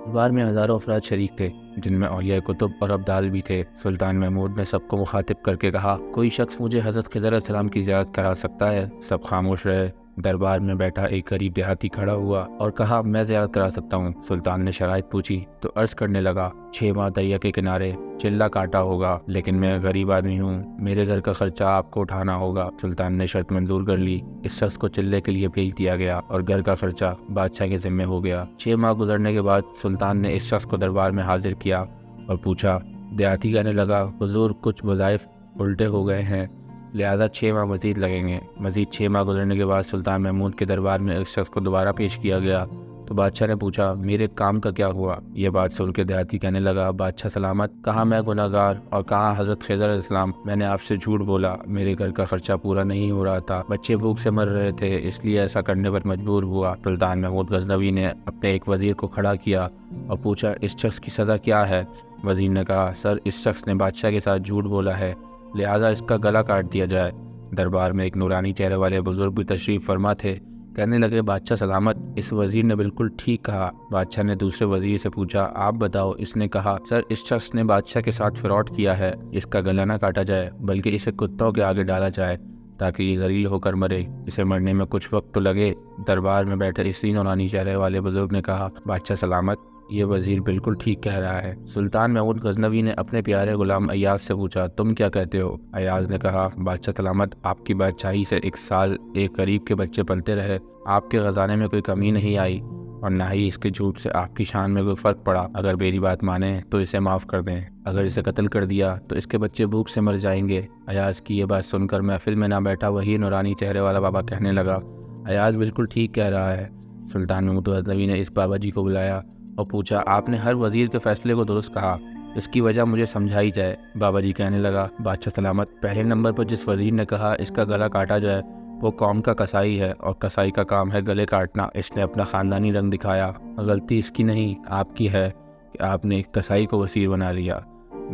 دربار میں ہزاروں افراد شریک تھے، جن میں اولیاء کتب اور ابدال بھی تھے۔ سلطان محمود نے سب کو مخاطب کر کے کہا، کوئی شخص مجھے حضرت خضر علیہ السلام کی زیارت کرا سکتا ہے؟ سب خاموش رہے۔ دربار میں بیٹھا ایک غریب دیہاتی کھڑا ہوا اور کہا، میں زیارت کرا سکتا ہوں۔ سلطان نے شرائط پوچھی تو عرض کرنے لگا، 6 ماہ دریا کے کنارے، چلہ کاٹا ہوگا، لیکن میں غریب آدمی ہوں، میرے گھر کا خرچہ آپ کو اٹھانا ہوگا۔ سلطان نے شرط منظور کر لی۔ اس شخص کو چلے کے لیے بھیج دیا گیا اور گھر کا خرچہ بادشاہ کے ذمے ہو گیا۔ 6 ماہ گزرنے کے بعد سلطان نے اس شخص کو دربار میں حاضر کیا اور پوچھا۔ دیہاتی کہنے لگا، حضور کچھ وظائف الٹے ہو گئے ہیں، لہذا 6 ماہ مزید لگیں گے۔ مزید 6 ماہ گزرنے کے بعد سلطان محمود کے دربار میں اس شخص کو دوبارہ پیش کیا گیا تو بادشاہ نے پوچھا، میرے کام کا کیا ہوا؟ یہ بات سن کے دیہاتی کہنے لگا، بادشاہ سلامت، کہاں میں گناہ گار اور کہاں حضرت خضر علیہ السلام، میں نے آپ سے جھوٹ بولا، میرے گھر کا خرچہ پورا نہیں ہو رہا تھا، بچے بھوک سے مر رہے تھے، اس لیے ایسا کرنے پر مجبور ہوا۔ سلطان محمود غزنوی نے اپنے ایک وزیر کو کھڑا کیا اور پوچھا، اس شخص کی سزا کیا ہے؟ وزیر نے کہا، سر، اس شخص نے بادشاہ کے ساتھ جھوٹ بولا ہے، لہذا اس کا گلا کاٹ دیا جائے۔ دربار میں ایک نورانی چہرے والے بزرگ بھی تشریف فرما تھے۔ کہنے لگے، بادشاہ سلامت، اس وزیر نے بالکل ٹھیک کہا۔ بادشاہ نے دوسرے وزیر سے پوچھا، آپ بتاؤ۔ اس نے کہا، سر، اس شخص نے بادشاہ کے ساتھ فراڈ کیا ہے، اس کا گلا نہ کاٹا جائے بلکہ اسے کتوں کے آگے ڈالا جائے تاکہ یہ ذلیل ہو کر مرے، اسے مرنے میں کچھ وقت تو لگے۔ دربار میں بیٹھے اسی نورانی چہرے والے بزرگ نے کہا، بادشاہ سلامت، یہ وزیر بالکل ٹھیک کہہ رہا ہے۔ سلطان محمود غزنوی نے اپنے پیارے غلام ایاز سے پوچھا، تم کیا کہتے ہو؟ ایاز نے کہا، بادشاہ سلامت، آپ کی بادشاہی سے 1 سال ایک غریب کے بچے پلتے رہے، آپ کے خزانے میں کوئی کمی نہیں آئی اور نہ ہی اس کے جھوٹ سے آپ کی شان میں کوئی فرق پڑا۔ اگر میری بات مانیں تو اسے معاف کر دیں، اگر اسے قتل کر دیا تو اس کے بچے بھوک سے مر جائیں گے۔ ایاز کی یہ بات سن کر محفل میں نہ بیٹھا وہی نورانی چہرے والا بابا کہنے لگا، ایاز بالکل ٹھیک کہہ رہا ہے۔ سلطان محمود غزنوی نے اس بابا جی کو بلایا اور پوچھا، آپ نے ہر وزیر کے فیصلے کو درست کہا، اس کی وجہ مجھے سمجھائی جائے۔ بابا جی کہنے لگا، بادشاہ سلامت، پہلے نمبر پر جس وزیر نے کہا اس کا گلا کاٹا جائے وہ قوم کا کسائی ہے اور کسائی کا کام ہے گلے کاٹنا۔ اس نے اپنا خاندانی رنگ دکھایا، غلطی اس کی نہیں آپ کی ہے کہ آپ نے ایک کسائی کو وزیر بنا لیا۔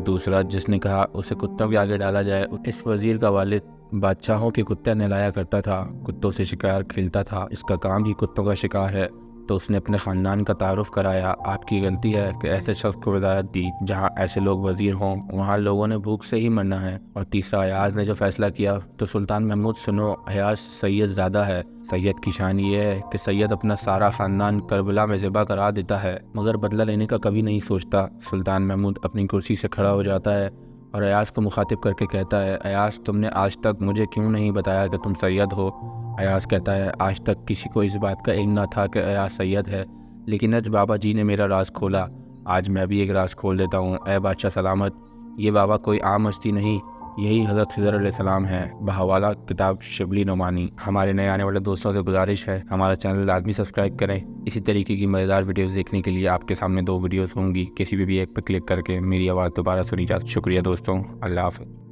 دوسرا جس نے کہا اسے کتوں کے آگے ڈالا جائے، اس وزیر کا والد بادشاہوں کے کتے نہلایا کرتا تھا، کتوں سے شکار کھیلتا تھا، اس کا کام ہی کتوں کا شکار ہے، تو اس نے اپنے خاندان کا تعارف کرایا۔ آپ کی غلطی ہے کہ ایسے شخص کو وزارت دی، جہاں ایسے لوگ وزیر ہوں وہاں لوگوں نے بھوک سے ہی مرنا ہے۔ اور تیسرا ایاز نے جو فیصلہ کیا تو سلطان محمود سنو، ایاز سید زیادہ ہے، سید کی شان یہ ہے کہ سید اپنا سارا خاندان کربلا میں ذبح کرا دیتا ہے مگر بدلہ لینے کا کبھی نہیں سوچتا۔ سلطان محمود اپنی کرسی سے کھڑا ہو جاتا ہے اور ایاز کو مخاطب کر کے کہتا ہے، ایاز، تم نے آج تک مجھے کیوں نہیں بتایا کہ تم سید ہو؟ ایاز کہتا ہے، آج تک کسی کو اس بات کا علم نہ تھا کہ ایاز سید ہے، لیکن آج بابا جی نے میرا راز کھولا، آج میں بھی ایک راز کھول دیتا ہوں۔ اے بادشاہ سلامت، یہ بابا کوئی عام ہستی نہیں، یہی حضرت خضر علیہ السلام ہے، بحوالہ کتاب شبلی نعمانی۔ ہمارے نئے آنے والے دوستوں سے گزارش ہے ہمارا چینل لازمی سبسکرائب کریں۔ اسی طریقے کی مزیدار ویڈیوز دیکھنے کے لیے آپ کے سامنے 2 ویڈیوز ہوں گی، کسی بھی ایک پہ کلک کر کے میری آواز دوبارہ سنی جا۔ شکریہ دوستوں، اللہ حافظ۔